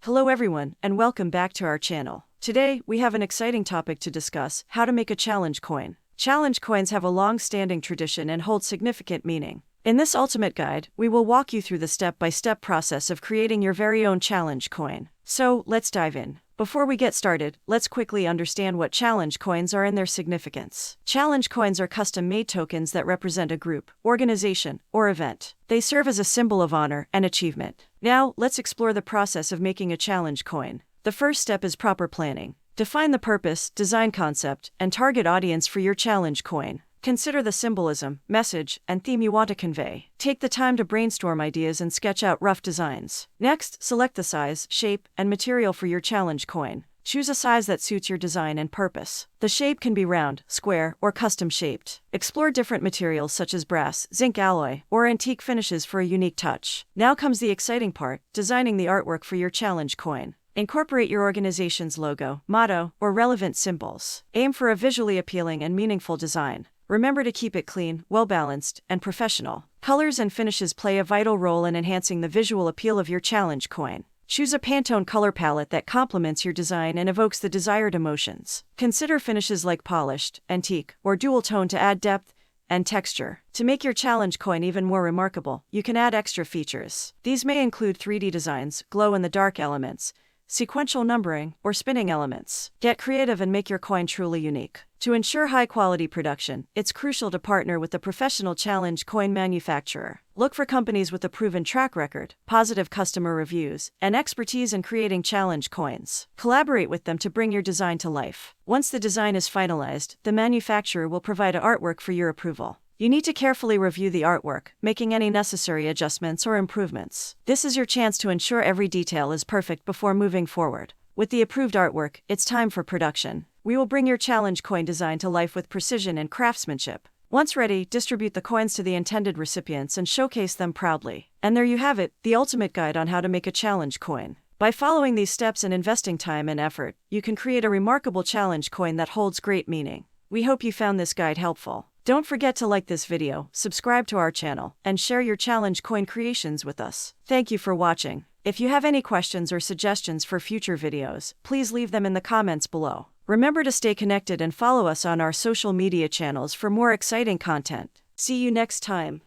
Hello everyone, and welcome back to our channel. Today, we have an exciting topic to discuss: how to make a challenge coin. Challenge coins have a long-standing tradition and hold significant meaning. In this ultimate guide, we will walk you through the step-by-step process of creating your very own challenge coin. So, let's dive in. Before we get started, let's quickly understand what challenge coins are and their significance. Challenge coins are custom-made tokens that represent a group, organization, or event. They serve as a symbol of honor and achievement. Now, let's explore the process of making a challenge coin. The first step is proper planning. Define the purpose, design concept, and target audience for your challenge coin. Consider the symbolism, message, and theme you want to convey. Take the time to brainstorm ideas and sketch out rough designs. Next, select the size, shape, and material for your challenge coin. Choose a size that suits your design and purpose. The shape can be round, square, or custom shaped. Explore different materials such as brass, zinc alloy, or antique finishes for a unique touch. Now comes the exciting part: designing the artwork for your challenge coin. Incorporate your organization's logo, motto, or relevant symbols. Aim for a visually appealing and meaningful design. Remember to keep it clean, well-balanced, and professional. Colors and finishes play a vital role in enhancing the visual appeal of your challenge coin. Choose a Pantone color palette that complements your design and evokes the desired emotions. Consider finishes like polished, antique, or dual tone to add depth and texture. To make your challenge coin even more remarkable, you can add extra features. These may include 3D designs, glow-in-the-dark elements, sequential numbering, or spinning elements. Get creative and make your coin truly unique. To ensure high-quality production, it's crucial to partner with a professional challenge coin manufacturer. Look for companies with a proven track record, positive customer reviews, and expertise in creating challenge coins. Collaborate with them to bring your design to life. Once the design is finalized, the manufacturer will provide artwork for your approval. You need to carefully review the artwork, making any necessary adjustments or improvements. This is your chance to ensure every detail is perfect before moving forward. With the approved artwork, it's time for production. We will bring your challenge coin design to life with precision and craftsmanship. Once ready, distribute the coins to the intended recipients and showcase them proudly. And there you have it, the ultimate guide on how to make a challenge coin. By following these steps and investing time and effort, you can create a remarkable challenge coin that holds great meaning. We hope you found this guide helpful. Don't forget to like this video, subscribe to our channel, and share your challenge coin creations with us. Thank you for watching. If you have any questions or suggestions for future videos, please leave them in the comments below. Remember to stay connected and follow us on our social media channels for more exciting content. See you next time.